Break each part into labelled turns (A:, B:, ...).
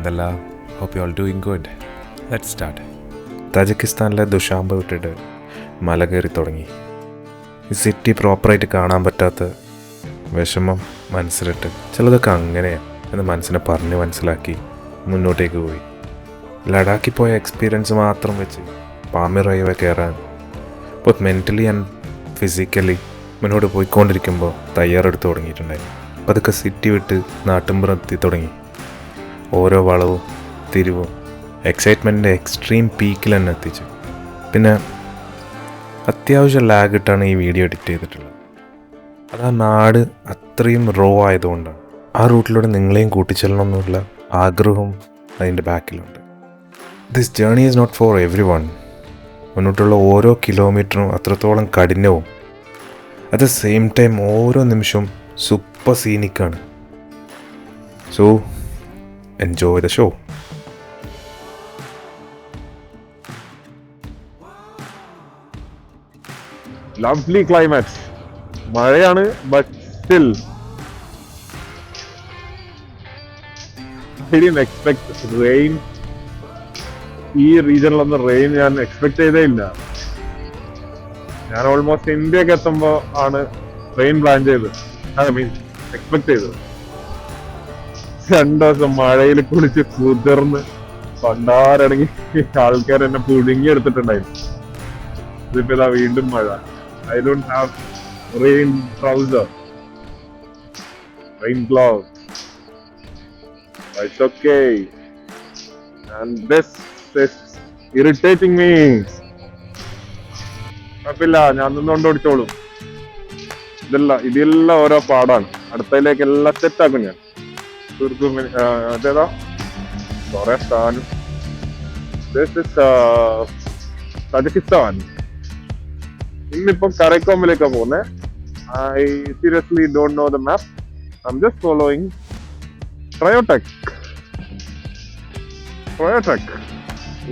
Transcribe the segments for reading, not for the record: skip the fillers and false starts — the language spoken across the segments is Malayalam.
A: എന്തല്ല, hope you all doing good. Let's start. താജിക്കിസ്ഥാനിലെ ദുഷാംബ വിട്ടിട്ട് മല കയറി തുടങ്ങി. ഈ സിറ്റി പ്രോപ്പറായിട്ട് കാണാൻ പറ്റാത്ത വിഷമം മനസ്സിലിട്ട് ചിലതൊക്കെ അങ്ങനെയാണ് എന്ന് മനസ്സിനെ പറഞ്ഞ് മനസ്സിലാക്കി മുന്നോട്ടേക്ക് പോയി. ലഡാക്കിൽ പോയ എക്സ്പീരിയൻസ് മാത്രം വെച്ച് പാമിർ ഹൈവേ കയറാൻ ബോത്ത് മെൻ്റലി ആൻഡ് ഫിസിക്കലി മുന്നോട്ട് പോയിക്കൊണ്ടിരിക്കുമ്പോൾ തയ്യാറെടുത്ത് തുടങ്ങിയിട്ടുണ്ടായിരുന്നു. അപ്പോൾ അതൊക്കെ സിറ്റി വിട്ട് നാട്ടിൻപുറത്തി തുടങ്ങി. ഓരോ വളവും തിരിവും എക്സൈറ്റ്മെൻറ്റിൻ്റെ എക്സ്ട്രീം പീക്കിൽ തന്നെ എത്തിച്ചു. പിന്നെ അത്യാവശ്യം ലാഗിട്ടാണ് ഈ വീഡിയോ എഡിറ്റ് ചെയ്തിട്ടുള്ളത്. അത് ആ നാട് അത്രയും റോ ആയതുകൊണ്ടാണ്. ആ റൂട്ടിലൂടെ നിങ്ങളെയും കൂട്ടിച്ചെല്ലണമെന്നുള്ള ആഗ്രഹവും അതിൻ്റെ ബാക്കിലുണ്ട്. This journey is not for everyone. മുന്നോട്ടുള്ള ഓരോ കിലോമീറ്ററും അത്രത്തോളം കഠിനവും അറ്റ് ദ സെയിം ടൈം ഓരോ നിമിഷവും സൂപ്പർ സീനിക്കാണ്. So enjoy the show.
B: Lovely climate. മഴയാണ്, but still I didn't expect rain. ഈ റീജിയനിലൊന്നും റെയിൻ ഞാൻ എക്സ്പെക്ട് ചെയ്തേ ഇല്ല. ഞാൻ ഓൾമോസ്റ്റ് ഇന്ത്യക്ക് എത്തുമ്പോ ആണ് റെയിൻ പ്ലാൻ ചെയ്തത്, ഐ മീൻ എക്സ്പെക്ട് ചെയ്തത്. 2 ദിവസം മഴയിൽ കുളിച്ച് കുതിർന്ന് പണ്ടാരടങ്ങി ആൾക്കാർ എന്നെ പുഴുങ്ങി എടുത്തിട്ടുണ്ടായിരുന്നു. ഇതിപ്പോ ഇതാ വീണ്ടും മഴ. I don't have rain trouser, rain gloves. It's okay. And this is irritating me. കുഴപ്പമില്ല, ഞാൻ നിന്നുകൊണ്ട് ഓടിച്ചോളും. ഇതെല്ലാം ഓരോ പാടാണ്. അടുത്തതിലേക്ക് എല്ലാം സെറ്റാക്കും ഞാൻ. അതേതാ കൊറേ സ്ഥാനം. This is Tajikistan. ഇന്നിപ്പം കരൈക്കോമിലേക്കാ പോകുന്നത്. I seriously don't know the map. I am just following Triotech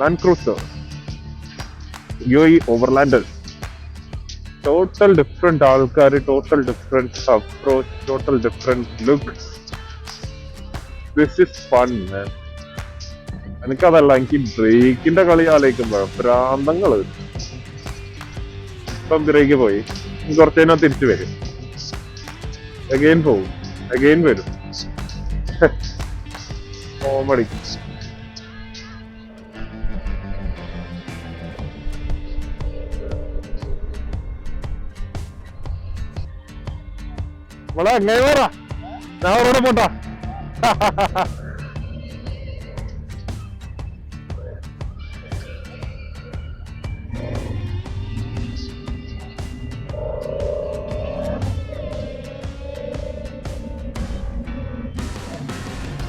B: Land Cruiser UAE overlander. Total different ആൾക്കാർ, total different approach, total different look. This is fun man. എനിക്കതല്ല, എനിക്ക് ബ്രേക്കിന്റെ കളി ആലോചിക്കുമ്പോ ഭ്രാന്തങ്ങള്. ഇപ്പം ബ്രേക്ക് പോയി, കുറച്ച് കഴിഞ്ഞാൽ തിരിച്ചു വരും, അഗെയിൻ പോവും, അഗെയിൻ വരും. കോമഡി. ഇവിടെ എങ്ങനെ പോറാ, ഞാൻ അവരോട് പോട്ടാ.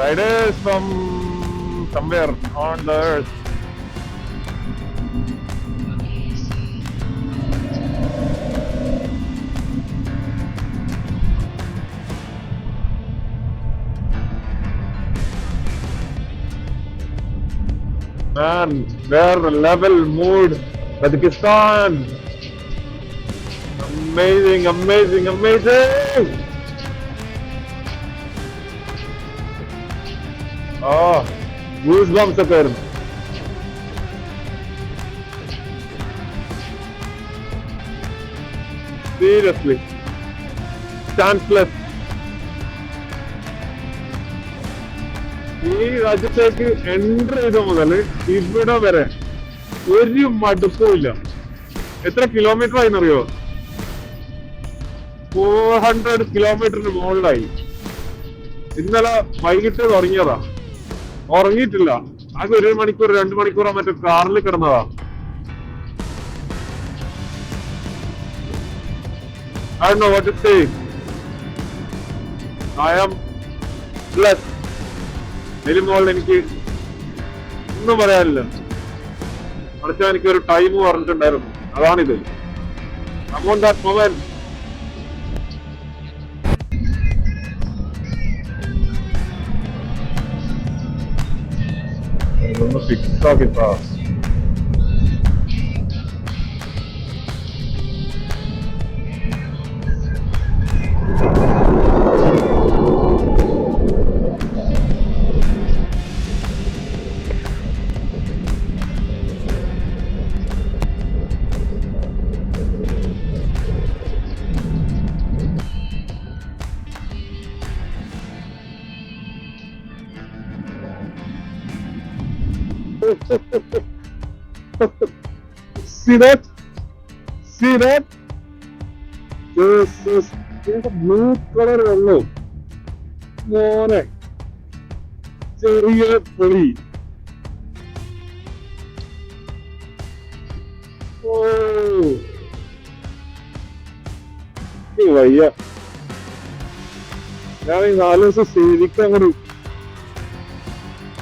B: Riders from somewhere on the earth. Man, their level mood, Tajikistan. Amazing, amazing, amazing. Goosebumps ഒക്കെ വരുന്നു. Seriously, chanceless. ഈ രാജ്യത്തേക്ക് എൻട്രി ചെയ്ത മുതൽ ഇവിടെ വരെ ഒരു മടുപ്പും ഇല്ല. എത്ര കിലോമീറ്റർ ആയിന്നറിയോ? 400 കിലോമീറ്ററിന് മുകളിലായി. ഇന്നലെ വൈകിട്ട് തുടങ്ങിയതാ, ഉറങ്ങിയിട്ടില്ല. ആകെ 1 മണിക്കൂർ 2 മണിക്കൂറാ മറ്റേ കാറിൽ കിടന്നതാ. I don't know what to say. I am blessed. ഇതിൽ എനിക്ക് ഒന്നും പറയാനില്ല. പഠിച്ചാൽ എനിക്കൊരു ടൈം പറഞ്ഞിട്ടുണ്ടായിരുന്നു, അതാണിത്. I'm on that moment. ഇതൊന്ന് ഫിക്സ് ആക്കിട്ടാ. See that? See that? This is blue colour വെള്ളം മോനെ ചെറിയ പൊളി. ഓ വയ്യ. ഞാൻ ഈ 4 ദിവസം ശരിക്കും അങ്ങോട്ട്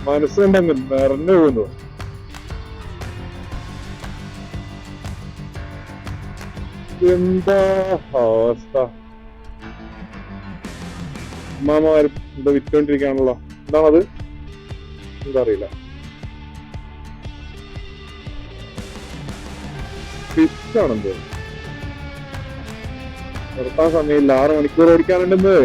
B: മനസ്സുകൊണ്ടങ്ങ് നിറഞ്ഞു പോകുന്നു. എന്താ അവസ്ഥ. അമ്മാമ്മമാരും എന്താ വിറ്റോണ്ടിരിക്കാണല്ലോ. എന്താണത്? എന്താ അറിയില്ല. ഫിഷാണെന്തോ. നിർത്താൻ സമയമില്ല. 6 മണിക്കൂർ ഓടിക്കാനുണ്ടെന്ന്.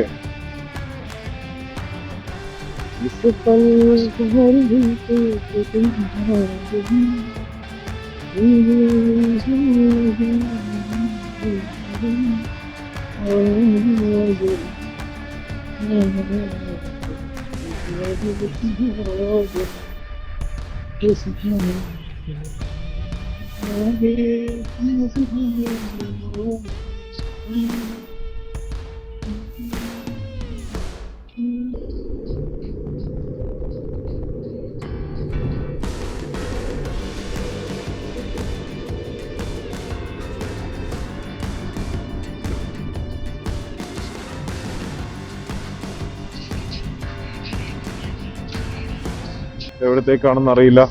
B: എവിടത്തേക്കാണെന്ന് അറിയില്ല.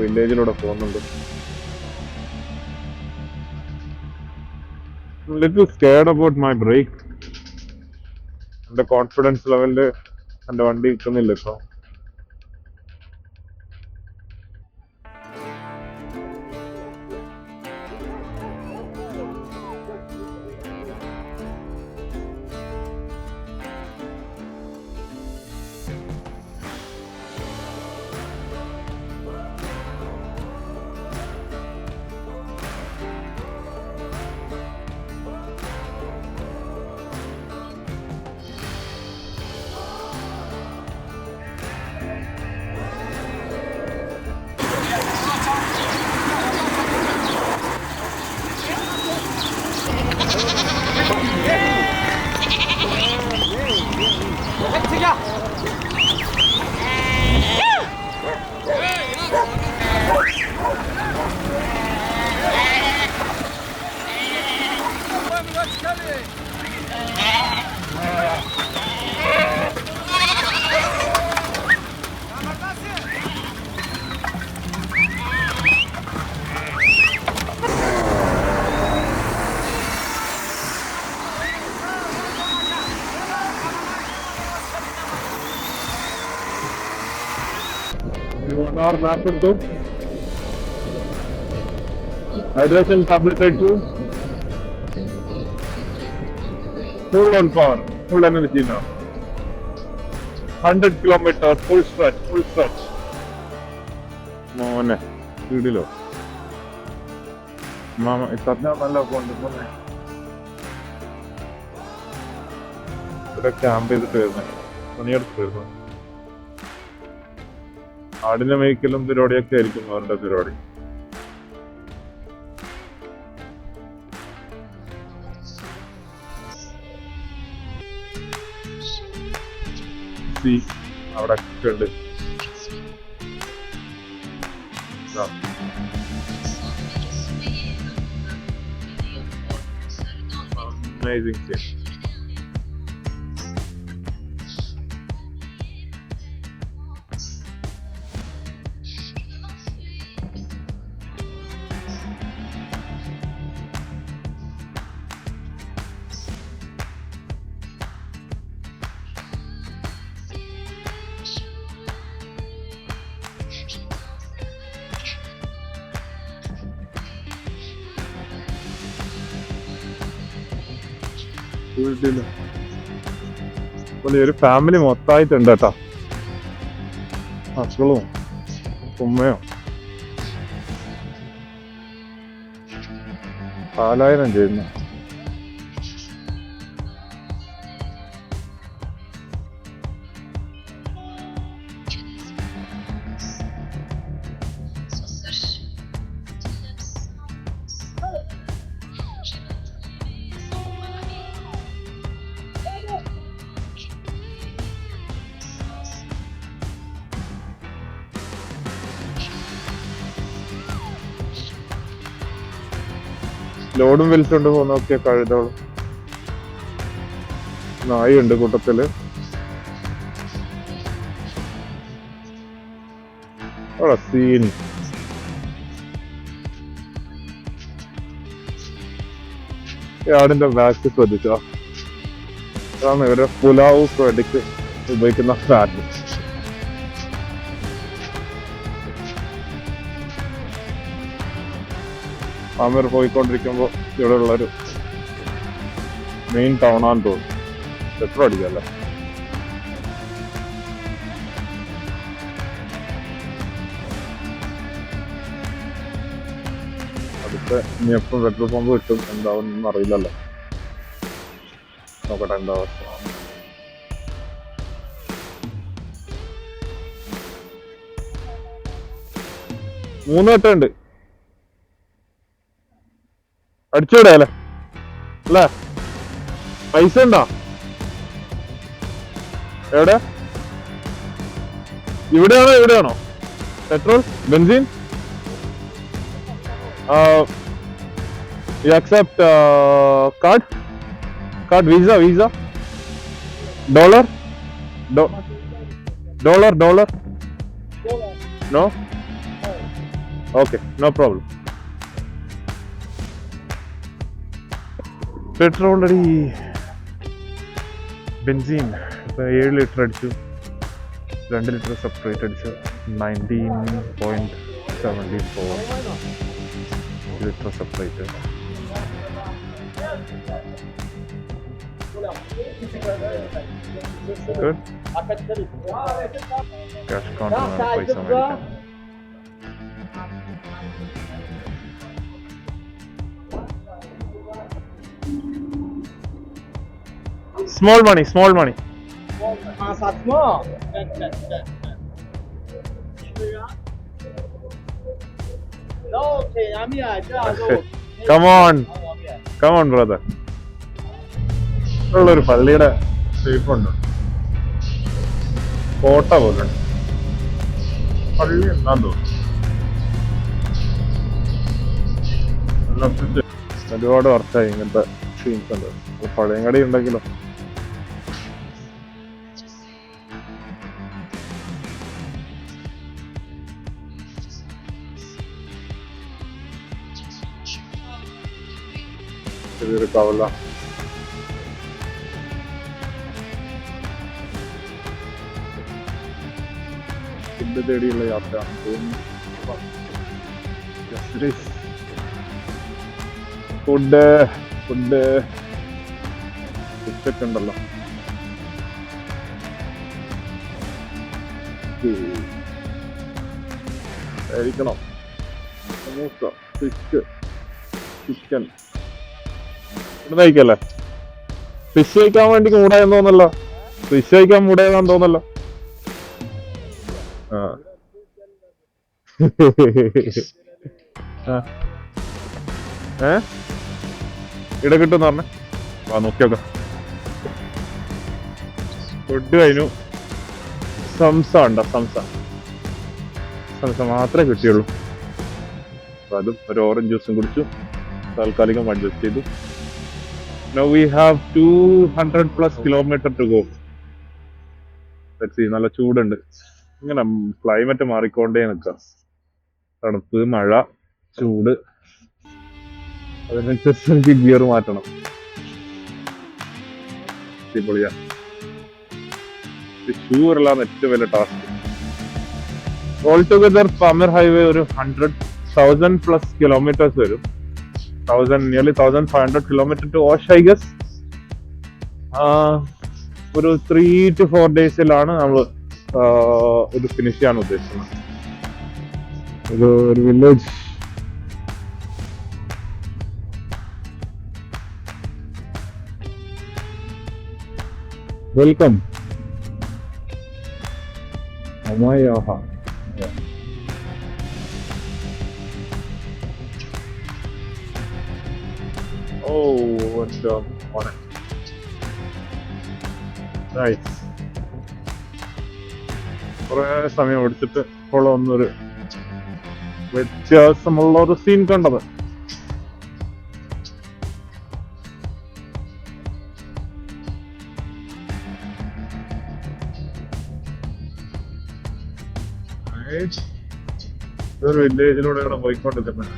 B: വില്ലേജിലൂടെ പോകുന്നുണ്ട്. Little scared about my brake. എന്റെ കോൺഫിഡൻസ് ലെവലില് എന്റെ വണ്ടി നിൽക്കുന്നില്ല ഇപ്പൊ. Map എടുത്തു. Hydration tablet എടുത്തു. Full on power, full energy now. 100 kilometers, full stretch. മോനെ വീടിലോ മാമ ഇത്തന്നെ നല്ല കൊണ്ടുപോന്നെ. ഇവിടെ ക്യാമ്പ് ചെയ്തിട്ട് വരുന്നേ, പണിയെടുത്ത് വരുന്നു. ആടിനെ മേയ്ക്കലും പരിപാടിയൊക്കെ ആയിരിക്കും അവരുടെ പരിപാടി. അവിടെ ഉണ്ട്. Amazing thing. ഒരു ഫാമിലി മൊത്തമായിട്ടുണ്ട് കേട്ടോ. മക്കളും ഉമ്മയോ. 4000 ചെയ്യുന്നു. ലോഡും വലിച്ചോണ്ട് പോകുന്നൊക്കെ കഴുതോളും. നായുണ്ട് കൂട്ടത്തില്. സീൻ. ആടിന്റെ ബാക്ക് ശ്രദ്ധിച്ചോ, അതാണ് ഇവരുടെ പുലാവ് കടിക്ക് ഉപയോഗിക്കുന്ന ഫാറ്റ്. ആമീർ പോയിക്കൊണ്ടിരിക്കുമ്പോ ഇവിടെ ഉള്ളൊരു മെയിൻ ടൗൺ ആണെന്ന് തോന്നുന്നു. പെട്രോൾ അടിക്കല്ലേ. അടുത്ത ഇനി എപ്പം പെട്രോൾ പമ്പ് കിട്ടും എന്താവുന്നൊന്നും അറിയില്ലല്ലോ. നോക്കട്ടെ എന്താ അവസ്ഥ. മൂന്ന് വട്ടമുണ്ട്. അടിച്ചോടെ അല്ലേ അല്ലേ? പൈസ ഉണ്ടോ എവിടെ? ഇവിടെയാണോ പെട്രോൾ ബെൻസിൻ? You accept card visa dollar no okay no problem. Petrol അടി ബെൻസിൻ ഇപ്പൊ 7 ലിറ്റർ അടിച്ചു, 2 ലിറ്റർ സെപ്പറേറ്റ് അടിച്ചു. 19.74 ലിറ്റർ സെപ്പറേറ്റ്. ക്യാഷ് കൗണ്ടറിലാണ് പൈസ മേടിക്കാൻ. Small money. Come on brother. ഉള്ളൊരു പള്ളിയുടെ ഷേപ്പുണ്ട്, കോട്ട പോലെ പള്ളി എന്താന്ന് തോന്നുന്നു. ഒരുപാട് വർഷമായി ഇങ്ങനത്തെ സീൻസ് ഉണ്ട്. പഴയങ്ങടി ഉണ്ടെങ്കിലോ. ചെറിയൊരു കവല. ഫുഡ് തേടിയുള്ള യാത്രയാണ് തോന്നുന്നു. ഫുഡ് ഉച്ചക്ക് ഉണ്ടല്ലോ. കഴിക്കണം. സമൂസ, ഫിഷ്, ചിക്കൻ കഴിക്കല്ലേ. ഫിഷ് കഴിക്കാൻ വേണ്ടി മൂടായെന്ന് തോന്നല്ലോ. ഫിഷ് കഴിക്കാൻ മൂടായെന്ന് തോന്നല്ലോ. ഇട കിട്ടുമെന്ന് പറഞ്ഞേ. വാ നോക്കിയോക്കാം. ഫുഡ് കഴിഞ്ഞു. സംസ ഉണ്ടോ? സംസ മാത്രമേ കിട്ടിയുള്ളൂ. അതും ഒരു ഓറഞ്ച് ജ്യൂസും കുടിച്ചു. താൽക്കാലികം അഡ്ജസ്റ്റ് ചെയ്തു. Now we have 200+ kilometer to go. Let's see. നല്ല ചൂടുണ്ട്. ഇങ്ങനെ ക്ലൈമറ്റ് മാറിക്കൊണ്ടേ നിൽക്കാം. തണുപ്പ്, മഴ, ചൂട്. അതിനനുസരിച്ച് എനിക്ക് ഗിയർ മാറ്റണം. അടിപൊളിയാ. ഷൂ എല്ലാം ഏറ്റവും വലിയ task. All together Palmer highway ഒരു 100,000+ kilometers വരും. nearly 1,500 kilometers to Osh, I guess. ഒരു 3 to 4 daysലാണ് നമ്മൾ ഇത് ഫിനിഷ് ചെയ്യാൻ ഉദ്ദേശിക്കുന്നത്. ഒരു വില്ലേജ്. വെൽക്കം. അമായാഹ. കുറെ സമയം എടുത്തിട്ട് ഇപ്പോൾ ഒന്നൊരു വ്യത്യാസമുള്ള ഒരു സീൻ കണ്ടത്. ഇതൊരു വില്ലേജിലൂടെയാണ് പോയിക്കൊണ്ടിരിക്കുന്നത്.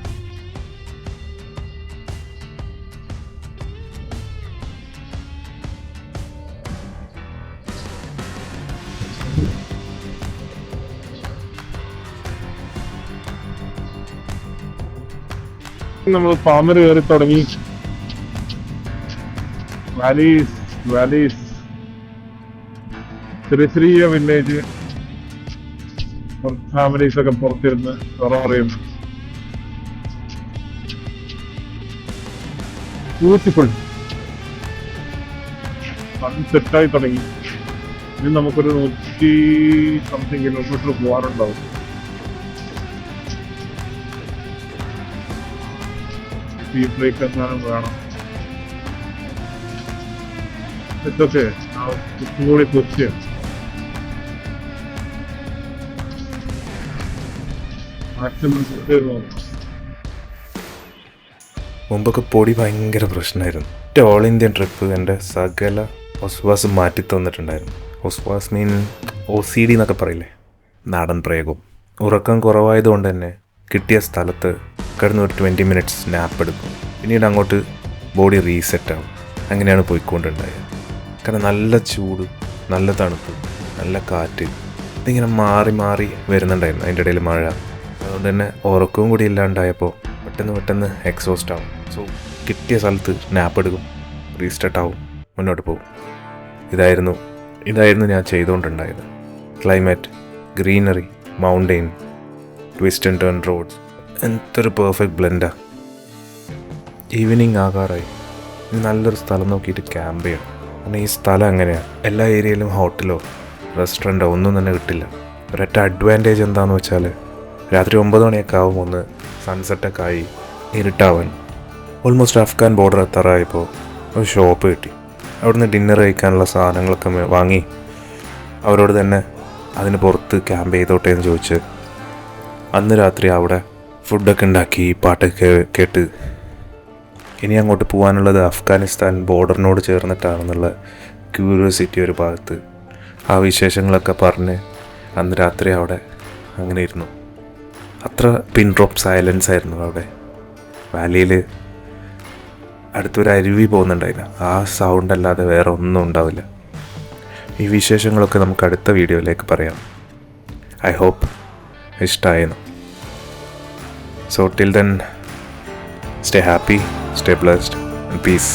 B: നമ്മൾ ഫാമിൽ കയറി തുടങ്ങി. വാലീസ് ചെറിയ ചെറിയ വില്ലേജ്, ഫാമിലീസ് ഒക്കെ പുറത്തിരുന്ന് പറയും. ബ്യൂട്ടിഫുൾ. സെറ്റായി തുടങ്ങി. ഇനി നമുക്കൊരു 100 കിലോമീറ്റർ പോകാനുണ്ടാവും. ഈ ബ്രേക്ക് എങ്ങാനും വേണം. ഇതൊക്കെ കൂടി തീർച്ചയാണ്.
A: മുമ്പൊക്കെ പൊടി ഭയങ്കര പ്രശ്നമായിരുന്നു. ഓൾ ഇന്ത്യൻ ട്രിപ്പ് എൻ്റെ സകല ഒസ്വാസ് മാറ്റി തന്നിട്ടുണ്ടായിരുന്നു. ഒസ്വാസ് മീൻ OCD എന്നൊക്കെ പറയില്ലേ, നാടൻ പ്രയോഗം. ഉറക്കം കുറവായതുകൊണ്ട് തന്നെ കിട്ടിയ സ്ഥലത്ത് കിടന്ന് ഒരു 20 മിനിറ്റ്സ് സ്നാപ്പ് എടുക്കും. പിന്നീട് അങ്ങോട്ട് ബോഡി റീസെറ്റാവും. അങ്ങനെയാണ് പോയിക്കൊണ്ടുണ്ടായത്. കാരണം നല്ല ചൂട്, നല്ല തണുപ്പ്, നല്ല കാറ്റ്, ഇതിങ്ങനെ മാറി മാറി വരുന്നുണ്ടായിരുന്നു. അതിൻ്റെ ഇടയിൽ മഴ. അതുകൊണ്ട് തന്നെ ഉറക്കവും കൂടി ഇല്ലാണ്ടായപ്പോൾ പെട്ടെന്ന് എക്സോസ്റ്റ് ആവും. സോ കിട്ടിയ സ്ഥലത്ത് സ്നാപ്പ് എടുക്കും, റീസ്റ്റാർട്ട് ആവും, മുന്നോട്ട് പോകും. ഇതായിരുന്നു ഞാൻ ചെയ്തുകൊണ്ടുണ്ടായത്. Climate, greenery, mountain, twist and turn roads, എന്തൊരു പെർഫെക്റ്റ് ബ്ലെൻഡാ. ഈവനിങ് ആകാറായി. നല്ലൊരു സ്ഥലം നോക്കിയിട്ട് ക്യാമ്പ് ചെയ്യണം. കാരണം ഈ സ്ഥലം അങ്ങനെയാണ്. എല്ലാ ഏരിയയിലും ഹോട്ടലോ റെസ്റ്റോറൻറ്റോ ഒന്നും തന്നെ കിട്ടില്ല. ഒരൊറ്റ അഡ്വാൻറ്റേജ് എന്താണെന്ന് വെച്ചാൽ രാത്രി 9 മണിയൊക്കെ ആവും ഒന്ന് സൺസെറ്റൊക്കെ ആയി ഇരുട്ടാവാൻ. ഓൾമോസ്റ്റ് അഫ്ഗാൻ ബോർഡർ എത്താറായപ്പോൾ ഒരു ഷോപ്പ് കിട്ടി. അവിടുന്ന് ഡിന്നർ കഴിക്കാനുള്ള സാധനങ്ങളൊക്കെ വാങ്ങി അവരോട് തന്നെ അതിന് പുറത്ത് ക്യാമ്പ് ചെയ്തോട്ടെ എന്ന് ചോദിച്ച് അന്ന് രാത്രി അവിടെ ഫുഡൊക്കെ ഉണ്ടാക്കി പാട്ടൊക്കെ കേട്ട് ഇനി അങ്ങോട്ട് പോകാനുള്ളത് അഫ്ഗാനിസ്ഥാൻ ബോർഡറിനോട് ചേർന്നിട്ടാണെന്നുള്ള ക്യൂരിയോസിറ്റി ഒരു ഭാഗത്ത്. ആ വിശേഷങ്ങളൊക്കെ പറഞ്ഞ് അന്ന് രാത്രി അവിടെ അങ്ങനെ ഇരുന്നു. അത്ര പിൻ ഡ്രോപ്പ് സൈലൻസ് ആയിരുന്നു അവിടെ. വാലിയിൽ അടുത്തൊരു അരുവി പോകുന്നുണ്ടായില്ല. ആ സൗണ്ട് അല്ലാതെ വേറെ ഒന്നും ഉണ്ടാവില്ല. ഈ വിശേഷങ്ങളൊക്കെ നമുക്ക് അടുത്ത വീഡിയോയിലേക്ക് പറയാം. ഐ ഹോപ്പ് ഇഷ്ടമായിരുന്നു. So till then, stay happy, stay blessed, and peace.